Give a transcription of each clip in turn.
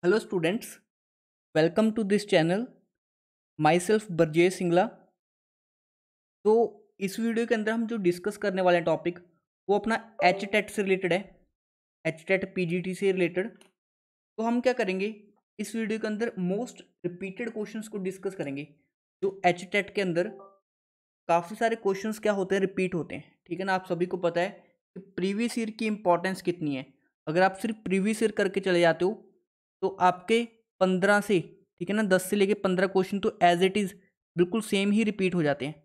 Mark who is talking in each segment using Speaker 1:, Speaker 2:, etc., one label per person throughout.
Speaker 1: Hello students, welcome to this channel. Myself Brajesh Singla. तो इस video के अंदर हम जो डिस्कस करने वाले हैं टॉपिक वो अपना एच टेट से रिलेटेड है, एच टेट पीजीटी से रिलेटेड। तो हम क्या करेंगे, इस वीडियो के अंदर मोस्ट रिपीटेड क्वेश्चंस को डिस्कस करेंगे। जो एच टेट के अंदर काफ़ी सारे क्वेश्चंस क्या होते हैं, रिपीट होते हैं। ठीक है ना, आप सभी को पता है कि प्रीवियस ईयर की इंपॉर्टेंस कितनी है। अगर आप सिर्फ प्रीवियस ईयर करके चले जाते हो तो आपके 15 से, ठीक है ना, 10 से लेके 15 क्वेश्चन तो एज इट इज़ बिल्कुल सेम ही रिपीट हो जाते हैं।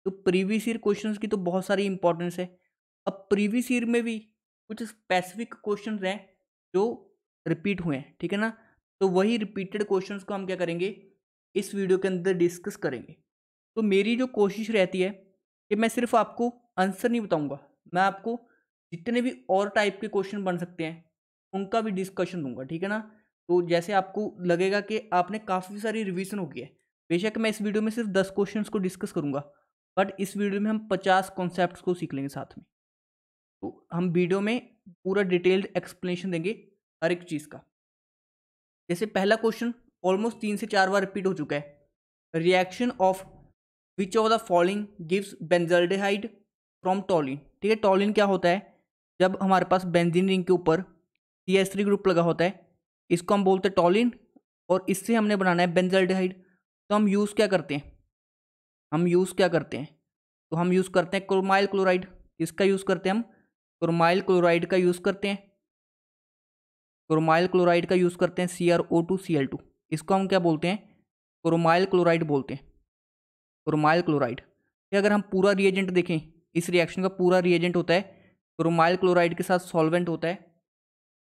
Speaker 1: तो प्रीवियस ईयर क्वेश्चंस की तो बहुत सारी इंपॉर्टेंस है। अब प्रीवियस ईयर में भी कुछ स्पेसिफिक क्वेश्चंस हैं जो रिपीट हुए हैं, ठीक है ना। तो वही रिपीटेड क्वेश्चंस को हम क्या करेंगे, इस वीडियो के अंदर डिस्कस करेंगे। तो मेरी जो कोशिश रहती है कि मैं सिर्फ आपको आंसर नहीं बताऊंगा, मैं आपको जितने भी और टाइप के क्वेश्चन बन सकते हैं उनका भी डिस्कशन दूंगा, ठीक है ना। तो जैसे आपको लगेगा कि आपने काफ़ी सारी रिवीजन हो गई है, बेशक मैं इस वीडियो में सिर्फ 10 क्वेश्चंस को डिस्कस करूंगा, बट इस वीडियो में हम 50 कॉन्सेप्ट्स को सीख लेंगे साथ में। तो हम वीडियो में पूरा डिटेल्ड एक्सप्लेनेशन देंगे हर एक चीज़ का। जैसे पहला क्वेश्चन ऑलमोस्ट 3 से 4 बार रिपीट हो चुका है। Reaction of which of the following gives benzaldehyde from toluene. ठीक है, टॉलिन क्या होता है, जब हमारे पास बेंजीन रिंग के ऊपर CH3 ग्रुप लगा होता है, इसको हम बोलते हैं टॉलिन, और इससे हमने बनाना है बेंजल्डेहाइड। तो हम यूज़ क्या करते हैं, तो हम यूज़ करते हैं क्रोमाइल क्लोराइड। इसका यूज़ करते हैं हम, क्रोमाइल क्लोराइड का यूज़ करते हैं, CrO2Cl2। इसको हम क्या बोलते हैं, क्रोमाइल क्लोराइड बोलते हैं, क्रोमाइल क्लोराइड। अगर हम पूरा रिएजेंट देखें, इस रिएक्शन का पूरा रिएजेंट होता है क्रोमाइल क्लोराइड के साथ सॉल्वेंट होता है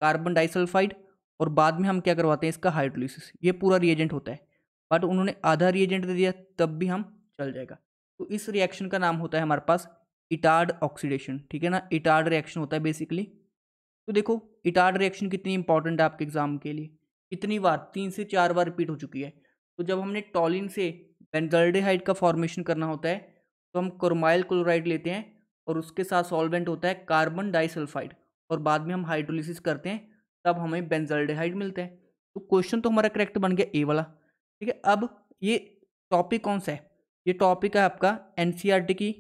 Speaker 1: कार्बन डाइसल्फाइड, और बाद में हम क्या करवाते हैं, इसका हाइड्रोलिसिस। ये पूरा रिएजेंट होता है, बट उन्होंने आधा रिएजेंट दे दिया तब भी हम चल जाएगा। तो इस रिएक्शन का नाम होता है हमारे पास इटार्ड ऑक्सीडेशन। ठीक है ना, इटार्ड रिएक्शन होता है बेसिकली। तो देखो, इटार्ड रिएक्शन कितनी इंपॉर्टेंट है आपके एग्जाम के लिए, कितनी बार, 3 से 4 बार रिपीट हो चुकी है। तो जब हमने टॉलिन से बेंजल्डेहाइड का फॉर्मेशन करना होता है तो हम क्रोमाइल क्लोराइड लेते हैं और उसके साथ सॉल्वेंट होता है कार्बन डाइसल्फाइड, और बाद में हम हाइड्रोलिसिस करते हैं, तब हमें बेंजल्डेहाइड मिलता है। तो क्वेश्चन तो हमारा करेक्ट बन गया ए वाला। ठीक है, अब ये टॉपिक कौन सा है, ये टॉपिक है आपका एनसीईआरटी की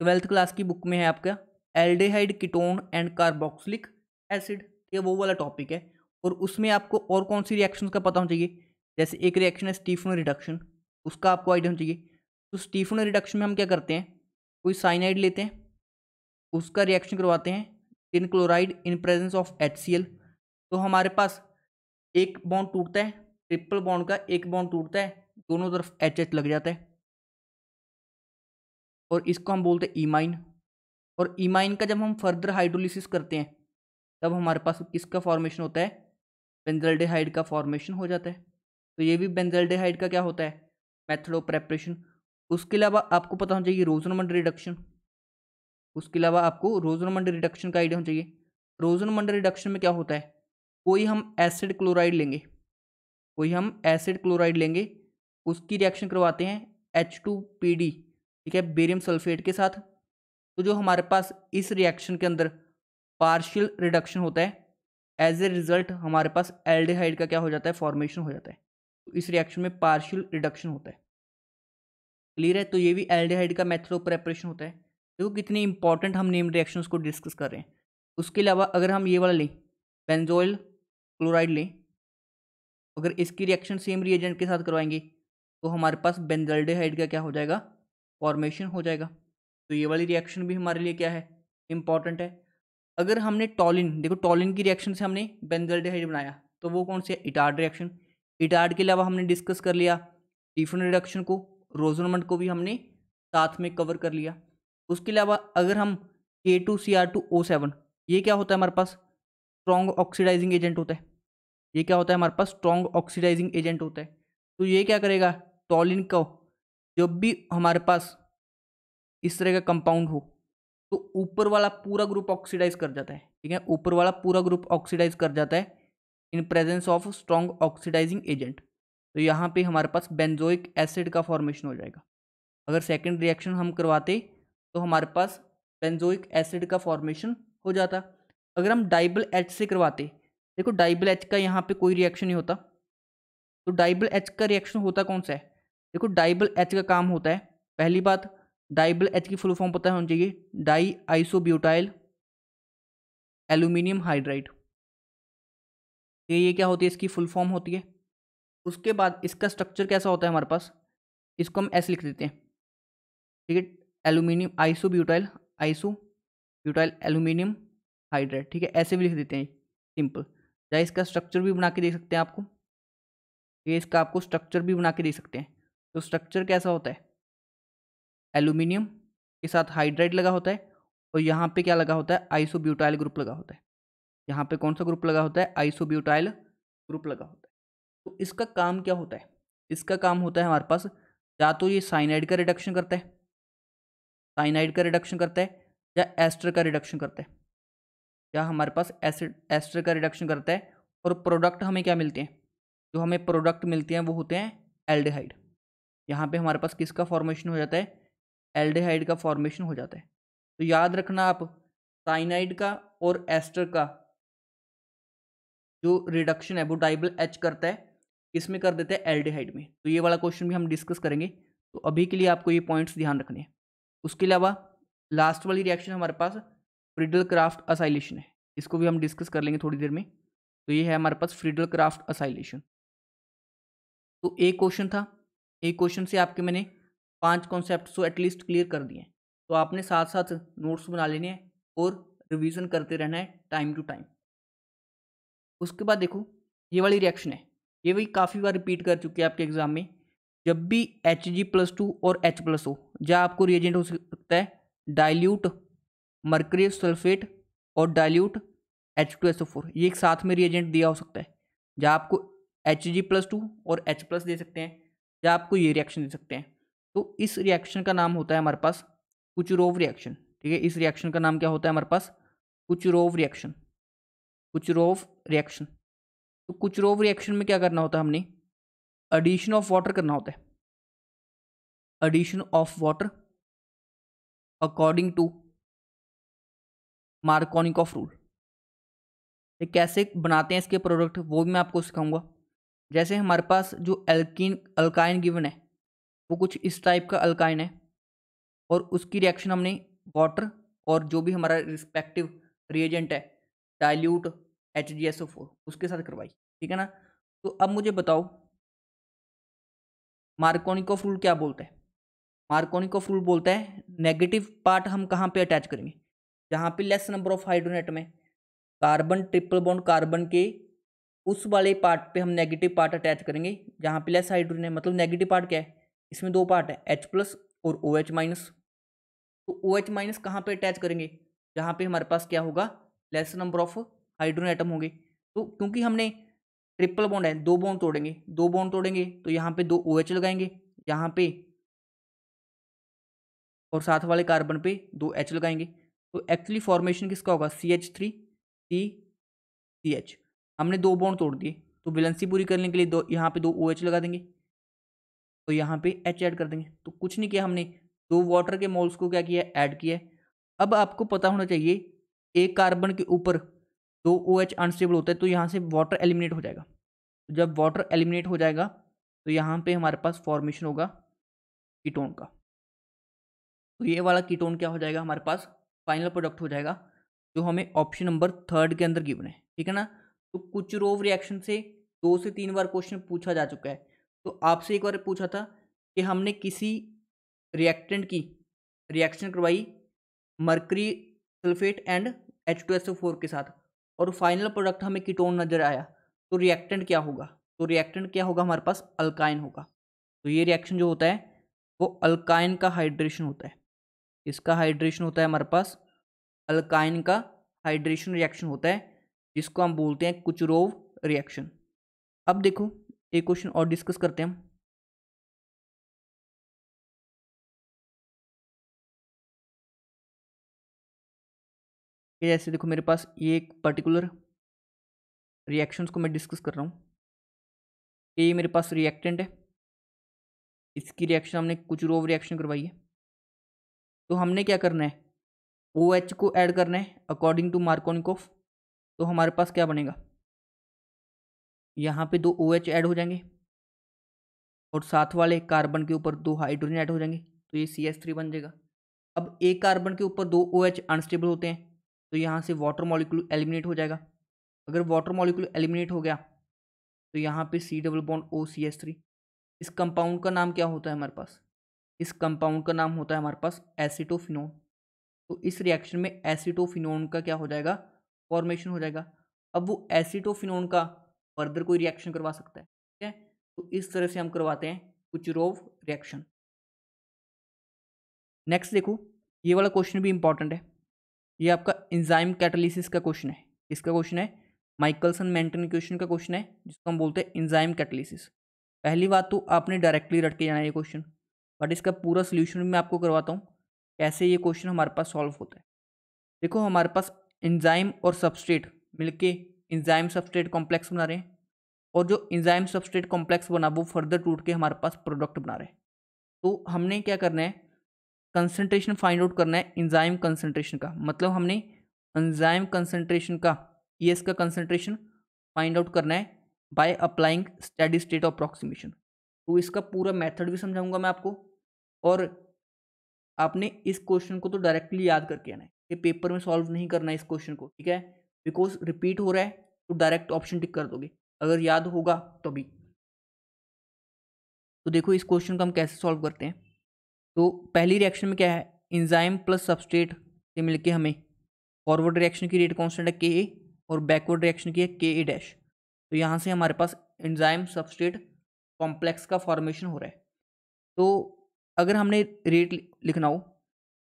Speaker 1: 12th क्लास की बुक में है आपका, एल्डेहाइड कीटोन एंड कार्बोक्सिलिक एसिड। ये वो वाला टॉपिक है। और उसमें आपको और कौन सी रिएक्शंस का पता होना चाहिए, जैसे एक रिएक्शन है स्टीफन रिडक्शन, उसका आपको आइडिया होना चाहिए। तो स्टीफन रिडक्शन में हम क्या करते हैं, कोई साइनाइड लेते हैं, उसका रिएक्शन करवाते हैं tin chloride in presence of HCl। तो हमारे पास एक बॉन्ड टूटता है, ट्रिपल बॉन्ड का एक बॉन्ड टूटता है, दोनों तरफ HH लग जाता है, और इसको हम बोलते हैं इमाइन। और इमाइन का जब हम फर्दर हाइड्रोलिसिस करते हैं तब हमारे पास किसका फॉर्मेशन होता है, बेंजल्डेहाइड का फॉर्मेशन हो जाता है। तो ये भी बेंजल्डेहाइड का क्या होता है, मेथड ऑफ प्रेपरेशन। उसके अलावा आपको पता होना चाहिए रोजनमंड रिडक्शन, उसके अलावा आपको रोजनमंड रिडक्शन का आइडिया होना चाहिए। रोजनमंड रिडक्शन में क्या होता है, कोई हम एसिड क्लोराइड लेंगे, उसकी रिएक्शन करवाते हैं H2PD, ठीक है, बेरियम सल्फेट के साथ। तो जो हमारे पास इस रिएक्शन के अंदर पार्शियल रिडक्शन होता है, एज ए रिजल्ट हमारे पास एल्डिहाइड का क्या हो जाता है, फॉर्मेशन हो जाता है। तो इस रिएक्शन में पार्शियल रिडक्शन होता है। क्लियर है, तो ये भी एल्डिहाइड का मेथड ऑफ प्रेपरेशन होता है। देखो कितनी इंपॉर्टेंट हम नेम रिएक्शंस को डिस्कस कर रहे हैं। उसके अलावा अगर हम ये वाला लें, बेंजोइल क्लोराइड लें, अगर इसकी रिएक्शन सेम रिएजेंट के साथ करवाएंगे तो हमारे पास बेंजल्डेहाइड का क्या हो जाएगा, फॉर्मेशन हो जाएगा। तो ये वाली रिएक्शन भी हमारे लिए क्या है, इंपॉर्टेंट है। अगर हमने टॉलिन, देखो टॉलिन की रिएक्शन से हमने बेंजल्डेहाइड बनाया, तो वो कौन सी है, इटार्ड रिएक्शन। इटार्ड के अलावा हमने डिस्कस कर लिया स्टीफन रिडक्शन को, रोजनमंड को भी हमने साथ में कवर कर लिया। उसके अलावा अगर हम K2Cr2O7, ये क्या होता है हमारे पास, स्ट्रॉन्ग ऑक्सीडाइजिंग एजेंट होता है। ये क्या होता है हमारे पास, स्ट्रॉन्ग ऑक्सीडाइजिंग एजेंट होता है। तो ये क्या करेगा, टॉलिन को जब भी हमारे पास इस तरह का कंपाउंड हो तो ऊपर वाला पूरा ग्रुप ऑक्सीडाइज कर जाता है। ठीक है, ऊपर वाला पूरा ग्रुप ऑक्सीडाइज कर जाता है in presence of strong oxidizing agent. तो यहाँ पे हमारे पास बेंजोइक एसिड का फॉर्मेशन हो जाएगा। अगर सेकेंड रिएक्शन हम करवाते तो हमारे पास बेंजोइक एसिड का फॉर्मेशन हो जाता। अगर हम डाइबल H से करवाते देखो डाइबल एच का यहाँ पे कोई रिएक्शन नहीं होता, तो डाइबल एच का रिएक्शन होता कौन सा है? देखो डाइबल एच का काम होता है, पहली बात डाइबल एच की फुल फॉर्म पता होनी चाहिए, डाई आइसोब्यूटाइल एल्यूमिनियम हाइड्राइड। ये क्या होती है, इसकी फुल फॉर्म होती है। उसके बाद इसका स्ट्रक्चर कैसा होता है हमारे पास, इसको हम ऐसे लिख देते हैं, ठीक है, aluminium isobutyl, isobutyl aluminium hydride, ठीक है, ऐसे भी लिख देते हैं सिंपल। चाहे इसका स्ट्रक्चर भी बना के दे सकते हैं आपको, ये इसका आपको स्ट्रक्चर भी बना के दे सकते हैं। तो स्ट्रक्चर कैसा होता है, एल्यूमिनियम के साथ हाइड्राइड लगा होता है, और यहाँ पे क्या लगा होता है, आइसोब्यूटाइल ग्रुप लगा होता है। यहाँ पे कौन सा ग्रुप लगा होता है, आइसोब्यूटाइल ग्रुप लगा होता है। तो इसका काम क्या होता है, इसका काम होता है हमारे पास, या तो ये साइनाइड का रिडक्शन करता है, साइनाइड का रिडक्शन करता है, या एस्टर का रिडक्शन करता है, या हमारे पास एसिड एस्टर का रिडक्शन करता है। और प्रोडक्ट हमें क्या मिलते हैं, जो हमें प्रोडक्ट मिलते हैं वो होते हैं एल्डिहाइड। यहाँ पे हमारे पास किसका फॉर्मेशन हो जाता है, एल्डिहाइड का फॉर्मेशन हो जाता है। तो याद रखना आप, साइनाइड का और एस्टर का जो रिडक्शन है वो डाइबल एच करता है, किसमें कर देते हैं, एल्डिहाइड में। तो ये वाला क्वेश्चन भी हम डिस्कस करेंगे, तो अभी के लिए आपको ये पॉइंट्स ध्यान रखने हैं। उसके अलावा लास्ट वाली रिएक्शन हमारे पास फ्रीडल क्राफ्ट असाइलेशन है, इसको भी हम डिस्कस कर लेंगे थोड़ी देर में। तो ये है हमारे पास फ्रीडल क्राफ्ट असाइलेशन। तो एक क्वेश्चन था, एक क्वेश्चन से आपके मैंने 5 कॉन्सेप्ट तो एटलीस्ट क्लियर कर दिए हैं। तो आपने साथ साथ नोट्स बना लेने हैं और रिवीजन करते रहना है टाइम टू टाइम। उसके बाद देखो ये वाली रिएक्शन है, ये भी काफ़ी बार रिपीट कर चुके हैं आपके एग्जाम में। जब भी Hg+2 और H+ हो, या आपको रिएजेंट हो सकता है डाइल्यूट मर्करी सल्फेट और डाइल्यूट H2SO4, ये एक साथ में रिएजेंट दिया हो सकता है, या आपको Hg+2 और H+ दे सकते हैं, या आपको ये रिएक्शन दे सकते हैं। तो इस रिएक्शन का नाम होता है हमारे पास कुचरोव रिएक्शन, ठीक है। इस रिएक्शन का नाम क्या होता है हमारे पास, कुचरोव रिएक्शन, कुचरोव रिएक्शन। तो कुचरोव रिएक्शन में क्या करना होता है, हमने एडिशन ऑफ वाटर करना होता है, addition of water according to Markovnikov rule. ये कैसे बनाते हैं इसके प्रोडक्ट वो भी मैं आपको सिखाऊंगा। जैसे हमारे पास जो अल्काइन गिवन है वो कुछ इस टाइप का अल्काइन है, और उसकी रिएक्शन हमने वाटर और जो भी हमारा रिस्पेक्टिव रिएजेंट है डाइल्यूट HgSO4 उसके साथ करवाई, ठीक है ना। तो अब मुझे बताओ मार्कोनिकॉफ रूल क्या बोलता है। मार्कोनिकॉफ रूल बोलता है नेगेटिव पार्ट हम कहाँ पे अटैच करेंगे, जहाँ पे less number of hydrogen atom है, कार्बन ट्रिपल बॉन्ड कार्बन के उस वाले पार्ट पे हम नेगेटिव पार्ट अटैच करेंगे जहाँ पे लेस हाइड्रोजन है। मतलब नेगेटिव पार्ट क्या है, इसमें 2 पार्ट है H+ और OH-। तो OH- कहाँ पे अटैच करेंगे, जहाँ पे हमारे पास क्या होगा, less number of hydrogen atom होंगे। तो क्योंकि हमने ट्रिपल बॉन्ड है, 2 बॉन्ड तोड़ेंगे, 2 बॉन्ड तोड़ेंगे तो यहाँ पे 2 OH लगाएंगे यहाँ पे, और साथ वाले कार्बन पे 2 H लगाएंगे। तो एक्चुअली फॉर्मेशन किसका होगा, CH3 CH। हमने 2 बॉन्ड तोड़ दिए, तो वैलेंसी पूरी करने के लिए यहाँ पे 2 OH लगा देंगे, तो यहाँ पे H ऐड कर देंगे। तो कुछ नहीं किया हमने, 2 वाटर के मोल्स को क्या किया, ऐड किया। अब आपको पता होना चाहिए एक कार्बन के ऊपर 2 OH अनस्टेबल होता है, तो यहाँ से वाटर एलिमिनेट हो जाएगा। तो जब वाटर एलिमिनेट हो जाएगा तो यहाँ पे हमारे पास फॉर्मेशन होगा कीटोन का। तो ये वाला कीटोन क्या हो जाएगा, हमारे पास फाइनल प्रोडक्ट हो जाएगा, जो हमें ऑप्शन नंबर 3 के अंदर गिवन है, ठीक है ना। तो कुचरोव रिएक्शन से 2 से 3 बार क्वेश्चन पूछा जा चुका है। तो आपसे एक बार पूछा था कि हमने किसी रिएक्टेंट की रिएक्शन करवाई मर्करी सल्फेट एंड H2SO4 के साथ, और फाइनल प्रोडक्ट हमें कीटोन नजर आया, तो रिएक्टेंट क्या होगा, तो रिएक्टेंट क्या होगा हमारे पास, अल्काइन होगा। तो ये रिएक्शन जो होता है वो अल्काइन का हाइड्रेशन होता है, इसका हाइड्रेशन होता है हमारे पास, अल्काइन का हाइड्रेशन रिएक्शन होता है, जिसको हम बोलते हैं कुचरोव रिएक्शन। अब देखो एक क्वेश्चन और डिस्कस करते हैं हम। कि जैसे देखो मेरे पास ये एक पर्टिकुलर रिएक्शंस को मैं डिस्कस कर रहा हूँ, ये मेरे पास रिएक्टेंट है, इसकी रिएक्शन हमने कुचरोव रिएक्शन करवाई है। तो हमने क्या करना है, OH को ऐड करना है अकॉर्डिंग टू मार्कोनिकॉफ। तो हमारे पास क्या बनेगा, यहाँ पे 2 OH ऐड हो जाएंगे और साथ वाले कार्बन के ऊपर 2 हाइड्रोजन ऐड हो जाएंगे, तो ये CH3 बन जाएगा। अब एक कार्बन के ऊपर 2 OH अनस्टेबल होते हैं, तो यहाँ से वाटर मॉलिक्यूल एलिमिनेट हो जाएगा। अगर वाटर मॉलिक्यूल एलिमिनेट हो गया तो यहाँ पे C डबल बॉन्ड OCH3। इस कंपाउंड का नाम क्या होता है हमारे पास? इस कंपाउंड का नाम होता है हमारे पास एसीटोफिनोन। तो इस रिएक्शन में एसीटोफिनोन का क्या हो जाएगा? फॉर्मेशन हो जाएगा। अब वो एसीटोफिनोन का फर्दर कोई रिएक्शन करवा सकता है, ठीक है? तो इस तरह से हम करवाते हैं कुचरोव रिएक्शन। नेक्स्ट देखो, ये वाला क्वेश्चन भी इंपॉर्टेंट है। ये आपका एंजाइम कैटालिसिस का क्वेश्चन है। किसका क्वेश्चन है? माइकलसन मेंटन इक्वेशन का क्वेश्चन है, जिसको हम बोलते हैं एंजाइम कैटालिसिस। पहली बात तो आपने डायरेक्टली रट के जाना है ये क्वेश्चन, बट इसका पूरा सोल्यूशन भी मैं आपको करवाता हूँ कैसे ये क्वेश्चन हमारे पास सॉल्व होता है। देखो, हमारे पास एंजाइम और सबस्ट्रेट मिलके एंजाइम सबस्ट्रेट कॉम्प्लेक्स बना रहे हैं, और जो एंजाइम सबस्ट्रेट कॉम्प्लेक्स बना वो फर्दर टूट के हमारे पास प्रोडक्ट बना रहे हैं। तो हमने क्या करना है? कंसंट्रेशन फाइंड आउट करना है एंजाइम कंसंट्रेशन का। मतलब हमने एंजाइम कंसंट्रेशन का, ES का कंसंट्रेशन फाइंड आउट करना है by applying steady state approximation. तो इसका पूरा मेथड भी समझाऊंगा मैं आपको, और आपने इस क्वेश्चन को तो डायरेक्टली याद करके आना है, ये पेपर में सॉल्व नहीं करना है इस क्वेश्चन को, ठीक है? बिकॉज रिपीट हो रहा है तो डायरेक्ट ऑप्शन टिक कर दोगे, अगर याद होगा तभी। तो देखो, इस क्वेश्चन को हम कैसे सॉल्व करते हैं। तो पहली रिएक्शन में क्या है? एंजाइम प्लस सबस्ट्रेट से मिलके हमें फॉरवर्ड रिएक्शन की रेट कांस्टेंट है Ka, और बैकवर्ड रिएक्शन की है Ka डैश। तो यहाँ से हमारे पास एंजाइम सबस्ट्रेट कॉम्प्लेक्स का फॉर्मेशन हो रहा है। तो अगर हमने रेट लिखना हो,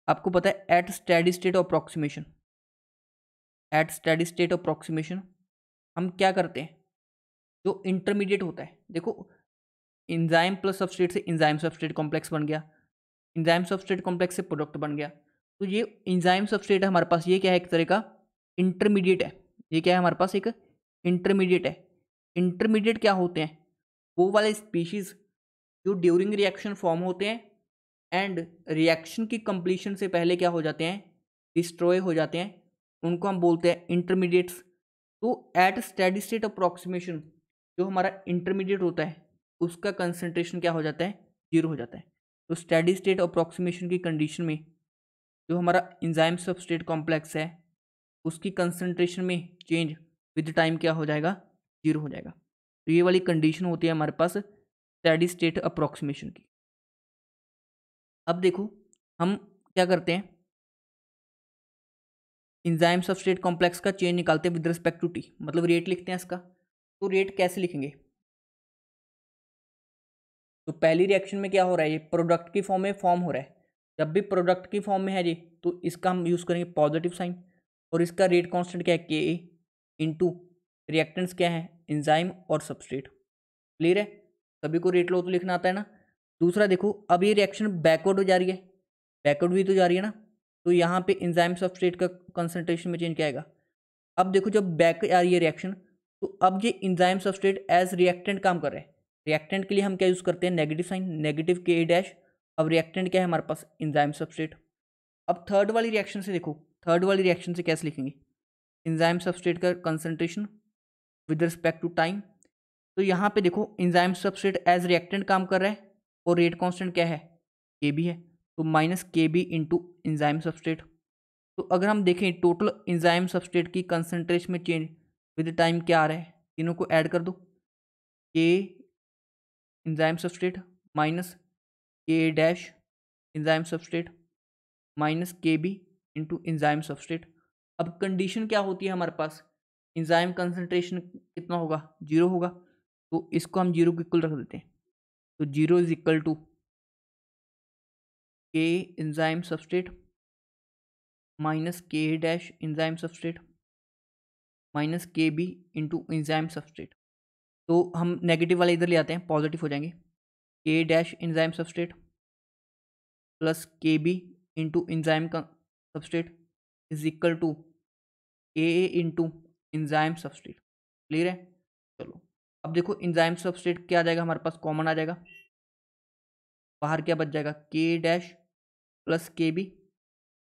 Speaker 1: आपको पता है at steady state approximation, at steady state approximation हम क्या करते हैं? जो इंटरमीडिएट होता है, देखो, एंजाइम प्लस सबस्ट्रेट से एंजाइम सबस्ट्रेट कॉम्प्लेक्स बन गया, एंजाइम सबस्ट्रेट कॉम्प्लेक्स से प्रोडक्ट बन गया। तो ये एंजाइम सबस्ट्रेट है हमारे पास, ये क्या है? एक तरह का इंटरमीडिएट है। ये क्या है हमारे पास? एक इंटरमीडिएट है। इंटरमीडिएट क्या होते हैं? वो वाले स्पीशीज जो ड्यूरिंग रिएक्शन फॉर्म होते हैं एंड रिएक्शन की कंप्लीशन से पहले क्या हो जाते हैं? डिस्ट्रॉय हो जाते हैं। उनको हम बोलते हैं इंटरमीडिएट्स। तो एट स्टेडी स्टेट अप्रॉक्सीमेशन जो हमारा इंटरमीडिएट होता है उसका कंसंट्रेशन क्या हो जाता है? 0 हो जाता है। तो स्टेडी स्टेट अप्रॉक्सीमेशन की कंडीशन में जो हमारा एंजाइम सबस्ट्रेट कॉम्प्लेक्स है उसकी कंसंट्रेशन में चेंज विद टाइम क्या हो जाएगा? 0 हो जाएगा। तो ये वाली कंडीशन होती है हमारे पास स्टेडी स्टेट अप्रॉक्सीमेशन की। अब देखो, हम क्या करते हैं? एंजाइम सबस्ट्रेट कॉम्प्लेक्स का चेंज निकालते हैं विद रिस्पेक्ट टू टी, मतलब रेट लिखते हैं इसका। तो रेट कैसे लिखेंगे? तो पहली रिएक्शन में क्या हो रहा है? ये प्रोडक्ट की फॉर्म में फॉर्म हो रहा है। जब भी प्रोडक्ट की फॉर्म में है जी, तो इसका हम यूज़ करेंगे पॉजिटिव साइन, और इसका रेट कांस्टेंट क्या है? Ka इंटू रिएक्टेंट्स क्या है? एंजाइम और सबस्ट्रेट। क्लियर है? सभी को रेट लो तो लिखना आता है ना। दूसरा देखो, अब ये रिएक्शन बैकवर्ड हो जा रही है, बैकवर्ड भी तो जा रही है ना, तो यहाँ पे एंजाइम सबस्ट्रेट का कंसंट्रेशन में चेंज क्या आएगा? अब देखो, जब बैक आ रही है रिएक्शन, तो अब ये एंजाइम सबस्ट्रेट एज रिएक्टेंट काम कर रहे हैं। रिएक्टेंट के लिए हम क्या यूज़ करते हैं? Negative sign, negative Ka dash. अब रिएक्टेंट क्या है हमारे पास? Enzyme substrate. अब थर्ड वाली रिएक्शन से देखो, थर्ड वाली रिएक्शन से कैसे लिखेंगे? एंजाइम सबस्ट्रेट का concentration with respect to time. तो यहाँ पे देखो, एंजाइम सबस्ट्रेट एज रिएक्टेंट काम कर रहा है और रेट कांस्टेंट क्या है? Kb है, तो minus Kb into enzyme substrate. तो अगर हम देखें टोटल एंजाइम सबस्ट्रेट की कंसंट्रेशन में चेंज विद टाइम क्या आ रहा है? तीनों को ऐड कर दो, K enzyme substrate minus K dash enzyme substrate minus Kb into enzyme substrate. अब कंडीशन क्या होती है हमारे पास? एंजाइम कंसंट्रेशन कितना होगा? 0 होगा। तो इसको हम 0 को इक्वल रख देते हैं। तो 0 is equal to K enzyme substrate minus K dash enzyme substrate minus Kb into enzyme substrate. तो हम नेगेटिव वाले इधर ले आते हैं, पॉजिटिव हो जाएंगे। K dash enzyme substrate plus Kb into enzyme का substrate is equal to Ka into enzyme substrate. Clear है? चलो, अब देखो, एंजाइम सबस्ट्रेट क्या आ जाएगा हमारे पास? कॉमन आ जाएगा। बाहर क्या बच जाएगा? K dash plus Kb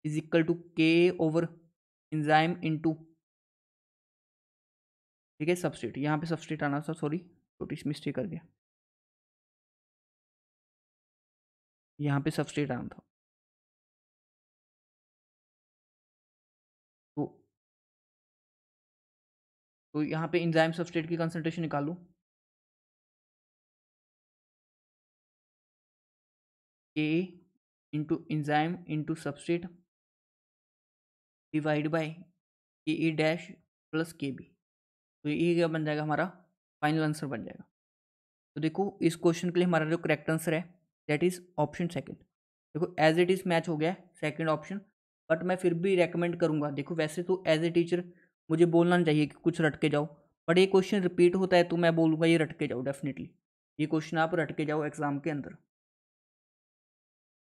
Speaker 1: is equal to K over enzyme into ठीक है, सबस्ट्रेट, यहाँ पे सबस्ट्रेट आना था, सॉरी छोटी सी मिस्टेक कर गया, यहाँ पे सबस्ट्रेट आना था। तो यहाँ पे इंजाइम सबस्ट्रेट की कंसंट्रेशन निकालूं, के into enzyme into substrate divide by के ए डैश प्लस के बी। तो ये क्या बन जाएगा, हमारा फाइनल आंसर बन जाएगा। तो देखो इस क्वेश्चन के लिए हमारा जो करेक्ट आंसर है दैट इज ऑप्शन सेकंड। देखो एज इट इज मैच हो गया है सेकंड ऑप्शन, बट मैं फिर भी रेकमेंड करूंगा, देखो वैसे तो एज ए टीचर मुझे बोलना नहीं चाहिए कि कुछ रट के जाओ, बट ये क्वेश्चन रिपीट होता है तो मैं बोलूँगा ये रट के जाओ, डेफिनेटली ये क्वेश्चन आप रट के जाओ एग्जाम के अंदर।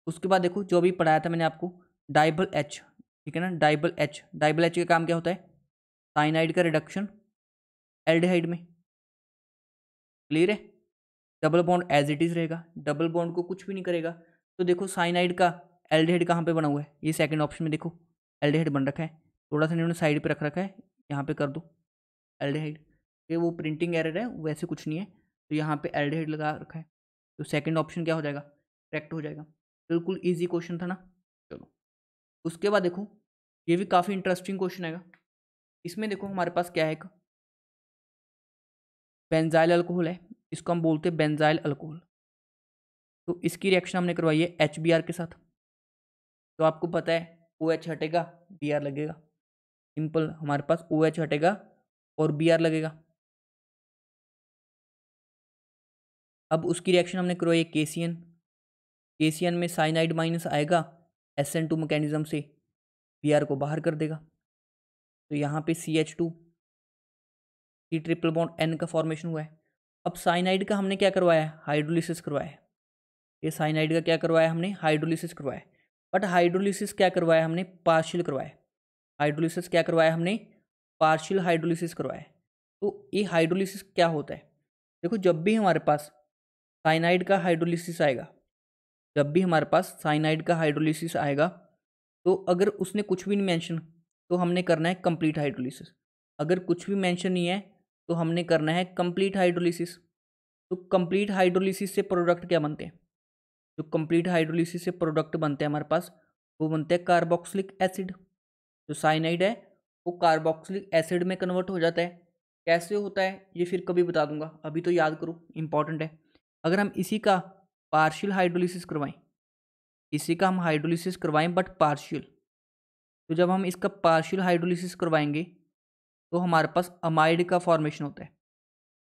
Speaker 1: उसके बाद देखो जो अभी पढ़ाया था मैंने आपको, डाइबल एच, ठीक है ना, डाइबल एच, डाइबल एच का काम क्या होता है, साइनाइड का रिडक्शन एल्डिहाइड में, क्लियर है। Double bond as it is रहेगा, डबल बॉन्ड को कुछ भी नहीं करेगा। तो देखो साइनाइड का एल्डिहाइड कहाँ पे बना हुआ है, ये सेकंड ऑप्शन में देखो एल्डिहाइड बन रखा है, थोड़ा सा इन्होंने साइड पे रख रखा है, यहाँ पे कर दो एल्डिहाइड, ये वो प्रिंटिंग एरर है, वैसे कुछ नहीं है, तो यहाँ पे एल्डिहाइड लगा रखा है, तो सेकंड ऑप्शन क्या हो जाएगा, करेक्ट हो जाएगा। बिल्कुल ईजी क्वेश्चन था ना। चलो उसके बाद देखो ये भी काफ़ी इंटरेस्टिंग क्वेश्चन आएगा। इसमें देखो हमारे पास क्या है, एक बेंजाइल अल्कोहल है, इसको हम बोलते हैं बेंजाइल अल्कोहल। तो इसकी रिएक्शन हमने करवाई है HBr के साथ। तो आपको पता है OH हटेगा Br लगेगा, सिंपल, हमारे पास OH हटेगा और Br लगेगा। अब उसकी रिएक्शन हमने करवाई है KCN, KCN में साइनाइड माइनस आएगा SN2 मैकेनिज्म से, Br को बाहर कर देगा, तो यहाँ पे CH2 C triple bond N का फॉर्मेशन हुआ है। अब साइनाइड का हमने क्या करवाया है, हाइड्रोलिसिस करवाया है, ये साइनाइड का क्या करवाया हमने, हाइड्रोलिसिस करवाया है। बट हाइड्रोलिसिस क्या करवाया हमने, पार्शियल करवाया है, हाइड्रोलिसिस क्या करवाया हमने, पार्शियल हाइड्रोलिसिस करवाया है। तो ये हाइड्रोलिसिस क्या होता है, देखो जब भी हमारे पास साइनाइड का हाइड्रोलिसिस आएगा, जब भी हमारे पास साइनाइड का हाइड्रोलिसिस आएगा, तो अगर उसने कुछ भी नहीं मेंशन तो हमने करना है कंप्लीट हाइड्रोलिसिस, अगर कुछ भी मेंशन नहीं है तो हमने करना है कंप्लीट हाइड्रोलिसिस। तो कंप्लीट हाइड्रोलिसिस से प्रोडक्ट क्या बनते हैं, जो कंप्लीट हाइड्रोलिसिस से प्रोडक्ट बनते हैं हमारे पास, वो बनते हैं कार्बोक्सिलिक एसिड। जो साइनाइड है वो कार्बोक्सिलिक एसिड में कन्वर्ट हो जाता है। कैसे होता है ये फिर कभी बता दूंगा, अभी तो याद करो, इंपॉर्टेंट है। अगर हम इसी का पार्शियल हाइड्रोलिसिस करवाएं, इसी का हम हाइड्रोलिसिस करवाएं बट पार्शियल, तो जब हम इसका पार्शियल हाइड्रोलिसिस करवाएंगे तो हमारे पास अमाइड का फॉर्मेशन होता है,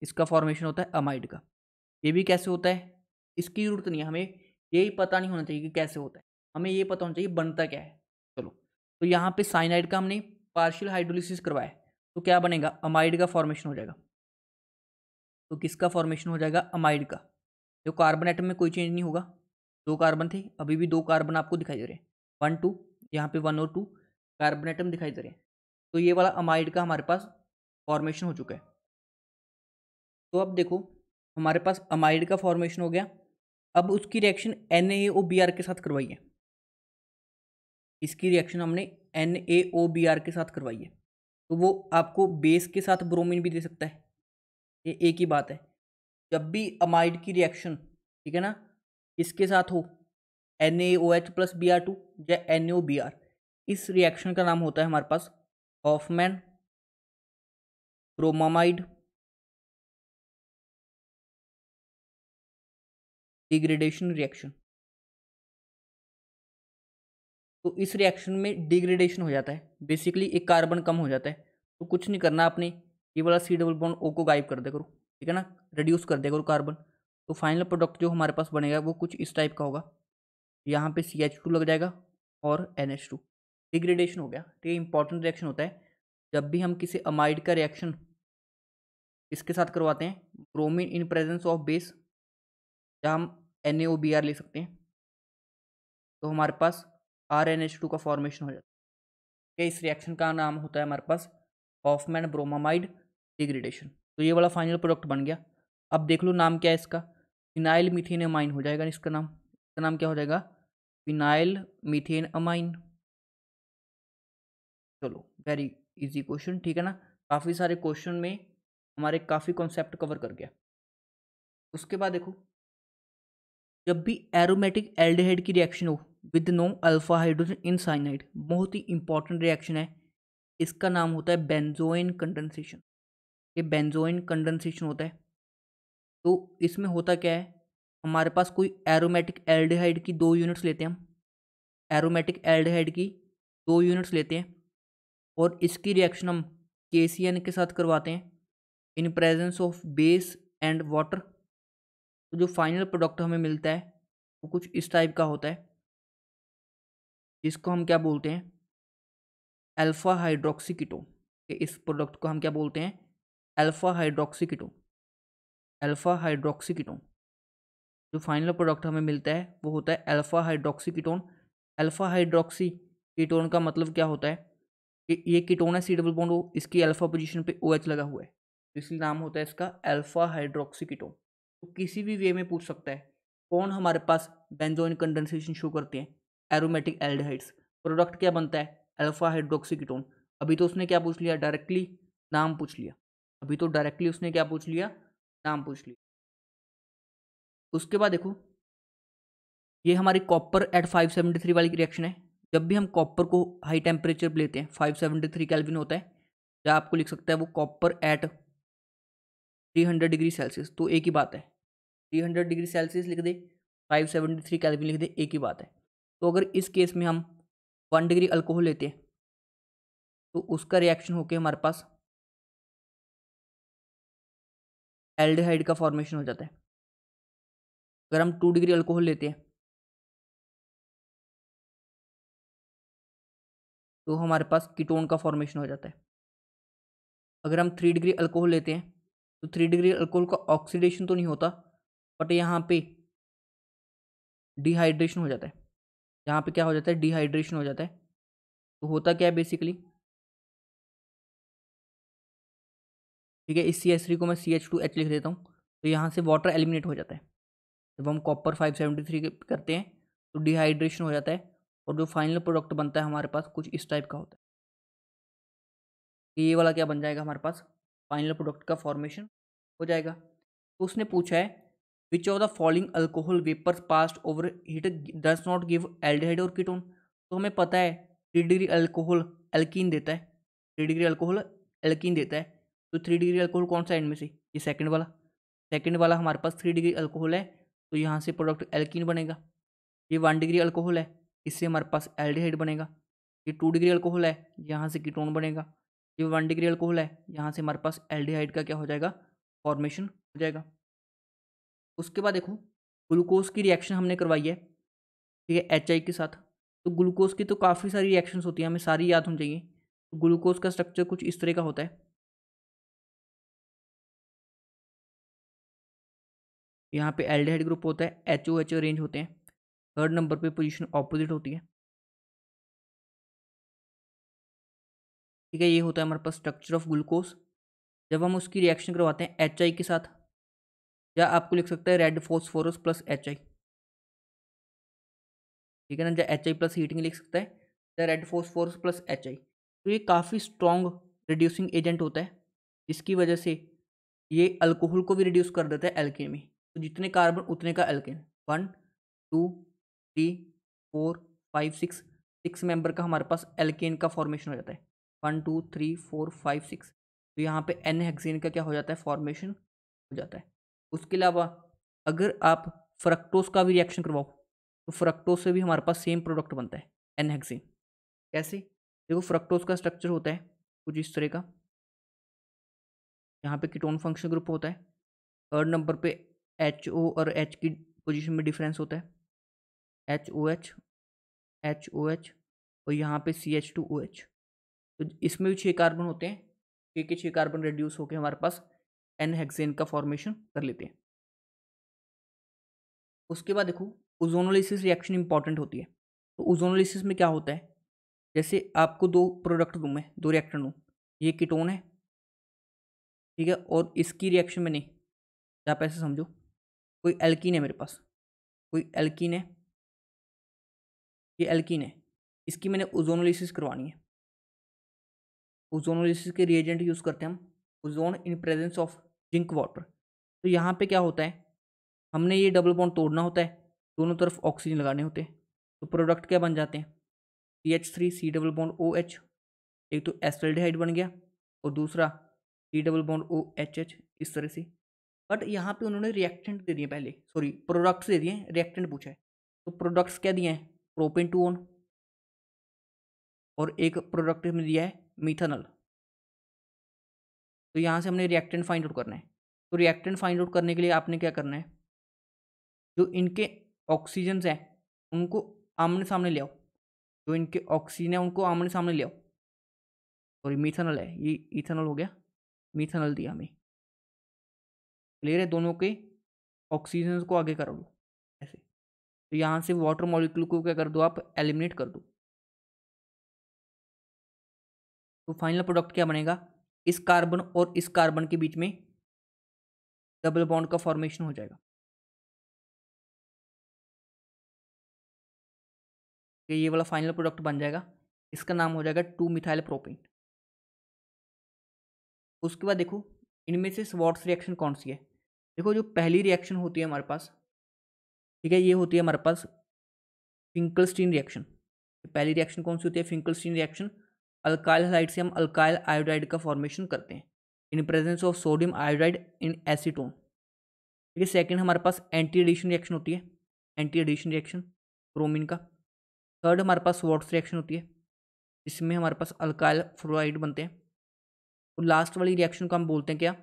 Speaker 1: इसका फॉर्मेशन होता है अमाइड का। ये भी कैसे होता है इसकी जरूरत नहीं है हमें, यही पता नहीं होना चाहिए कि कैसे होता है, हमें ये पता होना चाहिए बनता क्या है। चलो तो यहाँ पे साइनाइड का हमने पार्शियल हाइड्रोलिसिस करवाया, तो क्या बनेगा, अमाइड का फॉर्मेशन हो जाएगा। तो किसका फॉर्मेशन हो जाएगा, अमाइड का। जो कार्बन एटम में कोई चेंज नहीं होगा, दो कार्बन थे, अभी भी दो कार्बन आपको दिखाई दे रहे हैं, 1 2, यहाँ पे 1 और 2 कार्बन एटम दिखाई दे रहे हैं। तो ये वाला अमाइड का हमारे पास फॉर्मेशन हो चुका है। तो अब देखो हमारे पास अमाइड का फॉर्मेशन हो गया, अब उसकी रिएक्शन NaOBr के साथ करवाई है, इसकी रिएक्शन हमने NaOBr के साथ करवाई है। तो वो आपको बेस के साथ ब्रोमीन भी दे सकता है, ये एक ही बात है। जब भी अमाइड की रिएक्शन, ठीक है ना, इसके साथ हो NaOH प्लस Br2 या NaOBr, इस रिएक्शन का नाम होता है हमारे पास हॉफमैन ब्रोमामाइड डिग्रेडेशन रिएक्शन। तो इस रिएक्शन में डिग्रेडेशन हो जाता है, बेसिकली एक कार्बन कम हो जाता है। तो कुछ नहीं करना आपने, ये वाला C डबल बॉन्ड O को गायब कर दे करो, ठीक है ना, रिड्यूस कर दे करो कार्बन। तो फाइनल प्रोडक्ट जो हमारे पास बनेगा वो कुछ इस टाइप का होगा, यहाँ पे CH2 लग जाएगा और NH2, डिग्रेडेशन हो गया। तो ये इंपॉर्टेंट रिएक्शन होता है जब भी हम किसी अमाइड का रिएक्शन इसके साथ करवाते हैं, bromine in presence of base, या हम NaOBr ले सकते हैं, तो हमारे पास RnH2 का फॉर्मेशन हो जाता है। इस रिएक्शन का नाम होता है हमारे पास हॉफमैन ब्रोमामाइड डिग्रेडेशन। तो ये वाला फाइनल प्रोडक्ट बन गया। अब देख लो नाम क्या है इसका, फिनाइल मीथेन अमाइन हो जाएगा इसका नाम क्या हो जाएगा, फिनाइल मीथेन अमाइन। चलो वेरी इजी क्वेश्चन, ठीक है ना, काफ़ी सारे क्वेश्चन में हमारे काफ़ी कॉन्सेप्ट कवर कर गया। उसके बाद देखो, जब भी एरोमेटिक एल्डिहाइड की रिएक्शन हो with no alpha hydrogen in cyanide, बहुत ही इंपॉर्टेंट रिएक्शन है, इसका नाम होता है बेंजोइन कंडेंसेशन। ये बेंजोइन कंडेंसेशन होता है। तो इसमें होता क्या है, हमारे पास कोई एरोमेटिक एल्डिहाइड की 2 यूनिट्स लेते हैं हम, एरोमेटिक एल्डिहाइड की 2 यूनिट्स लेते हैं और इसकी रिएक्शन हम KCN के साथ करवाते हैं इन presence of base and water. तो जो फाइनल प्रोडक्ट हमें मिलता है वो कुछ इस टाइप का होता है, जिसको हम क्या बोलते हैं, अल्फा हाइड्रोक्सी कीटोन। इस प्रोडक्ट को हम क्या बोलते हैं, alpha hydroxy ketone. Alpha hydroxy ketone जो फाइनल प्रोडक्ट हमें मिलता है वो होता है alpha hydroxy ketone. Alpha hydroxy ketone का मतलब क्या होता है कि ये कीटोन है, सी डबल बॉन्ड O, इसकी अल्फा पोजीशन पे OH लगा हुआ है, तो इसलिए नाम होता है इसका अल्फा हाइड्रोक्सी कीटोन। तो किसी भी वे में पूछ सकता है कौन हमारे पास बेंजोइन कंडेंसेशन शो करते हैं, एरोमेटिक एल्डिहाइड्स। प्रोडक्ट क्या बनता है, अल्फा हाइड्रोक्सी कीटोन। अभी तो उसने क्या पूछ लिया, डायरेक्टली नाम पूछ लिया। अभी तो डायरेक्टली उसने क्या पूछ लिया, नाम पूछ लिया। उसके बाद देखो, ये हमारी कॉपर एट 573 वाली रिएक्शन है। जब भी हम कॉपर को हाई टेम्परेचर पर लेते हैं, 573 केल्विन होता है, या आपको लिख सकता है वो कॉपर एट 300 डिग्री सेल्सियस, तो एक ही बात है, 300 डिग्री सेल्सियस लिख दे, 573 केल्विन लिख दे, एक ही बात है। तो अगर इस केस में हम 1 डिग्री अल्कोहल लेते हैं तो उसका रिएक्शन होके हमारे पास एल्डिहाइड का फॉर्मेशन हो जाता है। अगर हम 2 डिग्री अल्कोहल लेते हैं तो हमारे पास कीटोन का फॉर्मेशन हो जाता है। अगर हम 3 डिग्री अल्कोहल लेते हैं तो 3 डिग्री अल्कोहल का ऑक्सीडेशन तो नहीं होता, बट यहाँ पे डिहाइड्रेशन हो जाता है। यहाँ पे क्या हो जाता है, डिहाइड्रेशन हो जाता है। तो होता क्या है बेसिकली, ठीक है, इस CH3 को मैं CH2H लिख देता हूँ, तो यहाँ से वाटर एलिमिनेट हो जाता है। जब हम कॉपर 573 करते हैं तो डिहाइड्रेशन हो जाता है और जो फाइनल प्रोडक्ट बनता है हमारे पास कुछ इस टाइप का होता है। ये वाला क्या बन जाएगा, हमारे पास फाइनल प्रोडक्ट का फॉर्मेशन हो जाएगा। तो उसने पूछा है which of the following alcohol vapours passed over heat does not give aldehyde और कीटोन। तो हमें पता है 3 डिग्री अल्कोहल एल्कीन देता है, 3 डिग्री अल्कोहल एल्कीन देता है। तो 3 डिग्री अल्कोहल कौन सा इनमें से, ये सेकंड वाला, सेकंड वाला हमारे पास 3 डिग्री अल्कोहल है, तो यहाँ से प्रोडक्ट एल्कीन बनेगा। ये 1 डिग्री अल्कोहल है, इससे हमारे पास एल्डिहाइड बनेगा। ये 2 डिग्री अल्कोहल है, यहाँ से कीटोन बनेगा। ये 1 डिग्री अल्कोहल है, यहाँ से हमारे पास एल्डिहाइड का क्या हो जाएगा, फॉर्मेशन हो जाएगा। उसके बाद देखो, ग्लूकोज की रिएक्शन हमने करवाई है, ठीक है, HI के साथ। तो ग्लूकोज की तो काफ़ी सारी रिएक्शंस होती हैं, हमें सारी याद होनी चाहिए। तो ग्लूकोज का स्ट्रक्चर कुछ इस तरह का होता है। यहाँ पे एल्डिहाइड ग्रुप होता है, HOH अरेंज होते हैं, थर्ड नंबर पे पोजीशन ऑपोजिट होती है, ठीक है। ये होता है हमारे पास स्ट्रक्चर ऑफ ग्लूकोज। जब हम उसकी रिएक्शन करवाते हैं HI के साथ, या आपको लिख सकता है रेड फॉस्फोरस प्लस HI, ठीक है ना, या HI प्लस हीटिंग लिख सकता है, या रेड फॉस्फोरस प्लस HI। तो ये काफ़ी स्ट्रॉन्ग रिड्यूसिंग एजेंट होता है, जिसकी वजह से ये अल्कोहल को भी रिड्यूस कर देता है एल्केन में। तो जितने कार्बन उतने का एल्केन, 1 2 3 4 5 6, 6 मेंबर का हमारे पास एल्केन का फॉर्मेशन हो जाता है, 1 2 3 4 5 6। तो यहाँ पे N हेक्सेन का क्या हो जाता है, फॉर्मेशन हो जाता है। उसके अलावा अगर आप फ्रक्टोज का भी रिएक्शन करवाओ तो फ्रक्टोज से भी हमारे पास सेम प्रोडक्ट बनता है, N हेक्सेन। कैसे, देखो फ्रक्टोज का स्ट्रक्चर होता है कुछ इस तरह का, यहाँ पे कीटोन फंक्शन ग्रुप होता है, थर्ड नंबर पे HO और H की पोजीशन में डिफरेंस होता है, HOH HOH, और यहाँ पे CH2OH। तो इसमें भी 6 कार्बन होते हैं, 6 के 6 कार्बन रिड्यूस होकर हमारे पास N हेक्सेन का फॉर्मेशन कर लेते हैं। उसके बाद देखो, ओजोनोलिसिस रिएक्शन इंपॉर्टेंट होती है। तो ओजोनोलिसिस में क्या होता है, जैसे आपको 2 प्रोडक्ट दूँ, मैं 2 रिएक्टर दूँ, ये कीटोन है, ठीक है, और इसकी रिएक्शन में नहीं, आप ऐसे समझो कोई एल्कीन है मेरे पास, कोई एल्कीन है, ये एल्कीन है, इसकी मैंने ओजोनोलिसिस करवानी है। ओजोनोलिसिस के रिएजेंट यूज़ करते हैं हम ozone in presence of zinc water. तो यहाँ पे क्या होता है, हमने ये डबल बॉन्ड तोड़ना होता है, दोनों तरफ ऑक्सीजन लगाने होते हैं। तो प्रोडक्ट क्या बन जाते हैं, CH3 C double bond OH, एक तो एसिटाल्डिहाइड बन गया और दूसरा C डबल बॉन्ड OHH, इस तरह से। बट यहाँ पे उन्होंने रिएक्टेंट दे दिए, पहले सॉरी प्रोडक्ट्स दे दिए, रिएक्टेंट पूछा है। तो प्रोडक्ट्स क्या दिए हैं, प्रोपेन 2 और एक प्रोडक्ट में दिया है मिथानॉल। तो यहाँ से हमने रिएक्टेंट फाइंड आउट करना है। तो रिएक्टेंट फाइंड आउट करने के लिए आपने क्या करना है, जो इनके ऑक्सीजन्स हैं उनको आमने सामने ले आओ, जो इनके ऑक्सीजन है उनको आमने सामने ले आओ। सॉरी मिथानॉल है, ये इथानॉल हो गया, मिथानॉल दिया हमें। क्लियर है, दोनों के ऑक्सीजन को आगे कर दो ऐसे। तो यहाँ से वाटर मॉलिक्यूल को क्या कर दो, आप एलिमिनेट कर दो। तो फाइनल प्रोडक्ट क्या बनेगा, इस कार्बन और इस कार्बन के बीच में डबल बॉन्ड का फॉर्मेशन हो जाएगा। ये वाला फाइनल प्रोडक्ट बन जाएगा, इसका नाम हो जाएगा 2 मिथाइल प्रोपेन। उसके बाद देखो इनमें से स्वार्ट्स रिएक्शन कौन सी है। देखो जो पहली रिएक्शन होती है हमारे पास, ठीक है, ये होती है हमारे पास फिंकलस्टीन रिएक्शन। पहली रिएक्शन कौन सी होती है, फिंकलस्टीन रिएक्शन। अल्काइल हैलाइड से हम अल्काइल आयोडाइड का फॉर्मेशन करते हैं इन presence of sodium iodide in acetone. ठीक है, सेकंड हमारे पास एंटी एडिशन रिएक्शन होती है, एंटी एडिशन रिएक्शन ब्रोमीन का। थर्ड हमारे पास स्वार्ट्स रिएक्शन होती है, जिसमें हमारे पास अल्काइल फ्लोराइड बनते हैं। और लास्ट वाली रिएक्शन को हम बोलते हैं क्या,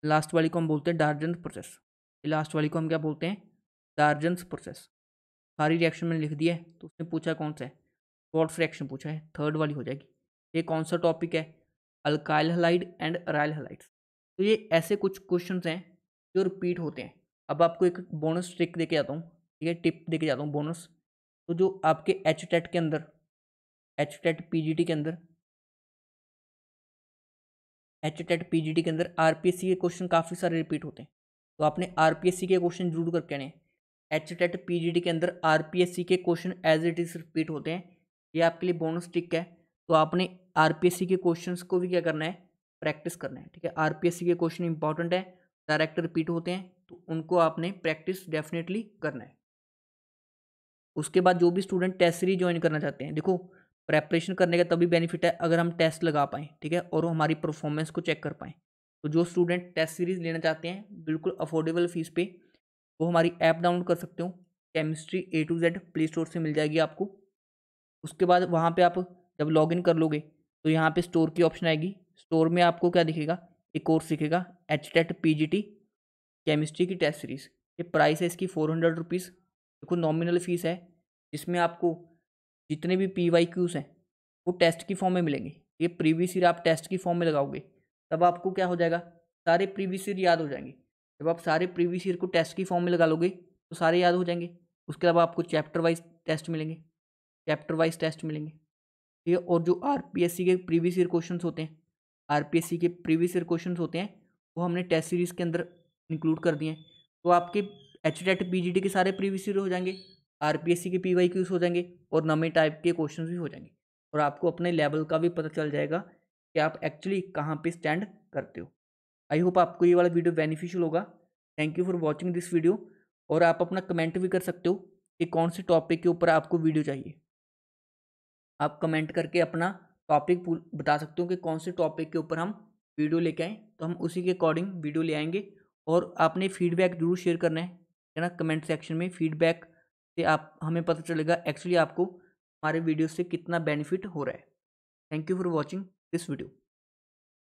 Speaker 1: लास्ट वाली को हम बोलते हैं डार्जन्स प्रोसेस। लास्ट वाली को हम क्या बोलते हैं, डार्जन्स प्रोसेस। सारी रिएक्शन मैंने लिख दी है, तो उसने पूछा कौन सा है, स्वार्ट्स रिएक्शन पूछा है, थर्ड वाली हो जाएगी। ये कौन सा टॉपिक है, alkyl halide and aryl halides. तो ये ऐसे कुछ क्वेश्चंस हैं जो रिपीट होते हैं। अब आपको एक बोनस ट्रिक देके जाता हूँ, ठीक है, टिप देके जाता हूँ बोनस। तो जो आपके एचटेट के अंदर, एचटेट पीजीटी के अंदर, एचटेट पीजीटी के अंदर आरपीएससी के क्वेश्चन काफ़ी सारे रिपीट होते हैं। तो आपने आरपीएससी के क्वेश्चन जरूर करके आने। एचटेट पीजीटी के अंदर आरपीएससी के question as it is repeat होते हैं, ये आपके लिए बोनस ट्रिक है। तो आपने आरपीएससी के क्वेश्चंस को भी क्या करना है, प्रैक्टिस करना है। ठीक है, आरपीएससी के क्वेश्चन इंपॉर्टेंट है, डायरेक्ट रिपीट होते हैं, तो उनको आपने प्रैक्टिस डेफिनेटली करना है। उसके बाद जो भी स्टूडेंट टेस्ट सीरीज ज्वाइन करना चाहते हैं, देखो प्रेपरेशन करने का तभी बेनिफिट है अगर हम टेस्ट लगा पाएँ, ठीक है, और हमारी परफॉर्मेंस को चेक कर पाएँ। तो जो स्टूडेंट टेस्ट सीरीज लेना चाहते हैं बिल्कुल अफोर्डेबल फीस पे, वो हमारी ऐप डाउनलोड कर सकते हो, chemistry A to Z play store से मिल जाएगी आपको। उसके बाद वहाँ पे आप जब लॉगिन कर लोगे तो यहाँ पे स्टोर की ऑप्शन आएगी। स्टोर में आपको क्या दिखेगा, एक कोर्स दिखेगा एचटेट पीजीटी केमिस्ट्री की टेस्ट सीरीज़। ये प्राइस है इसकी 400 रुपीज़। देखो नॉमिनल फीस है, जिसमें आपको जितने भी PYQs हैं वो टेस्ट की फॉर्म में मिलेंगे। ये प्रीवियस ईयर आप टेस्ट की फॉर्म में लगाओगे तब आपको क्या हो जाएगा, सारे प्रीवियस ईयर याद हो जाएंगे। जब आप सारे प्रीवियस ईयर को टेस्ट की फॉर्म में लगा लोगे तो सारे याद हो जाएंगे। उसके अलावा आपको चैप्टर वाइज टेस्ट मिलेंगे, चैप्टर वाइज टेस्ट मिलेंगे, ठीक है। और जो आरपीएससी के प्रीवियस ईयर क्वेश्चंस होते हैं, आरपीएससी के प्रीवियस ईयर क्वेश्चंस होते हैं, वो हमने टेस्ट सीरीज़ के अंदर इंक्लूड कर दिए हैं। तो आपके एचटेट पीजीटी के सारे प्रीवियस ईयर हो जाएंगे, आरपीएससी के PYQs हो जाएंगे और नए टाइप के क्वेश्चंस भी हो जाएंगे। और आपको अपने लेवल का भी पता चल जाएगा कि आप एक्चुअली कहाँ पे स्टैंड करते हो। आई होप आपको ये वाला वीडियो बेनिफिशियल होगा। Thank you for watching this video. और आप अपना कमेंट भी कर सकते हो कि कौन से टॉपिक के ऊपर आपको वीडियो चाहिए। आप कमेंट करके अपना टॉपिक बता सकते हो कि कौन से टॉपिक के ऊपर हम वीडियो लेके आएँ, तो हम उसी के अकॉर्डिंग वीडियो ले आएंगे। और आपने फीडबैक जरूर शेयर करना है ना, कमेंट सेक्शन में। फीडबैक से आप हमें पता चलेगा एक्चुअली आपको हमारे वीडियो से कितना बेनिफिट हो रहा है। Thank you for watching this video.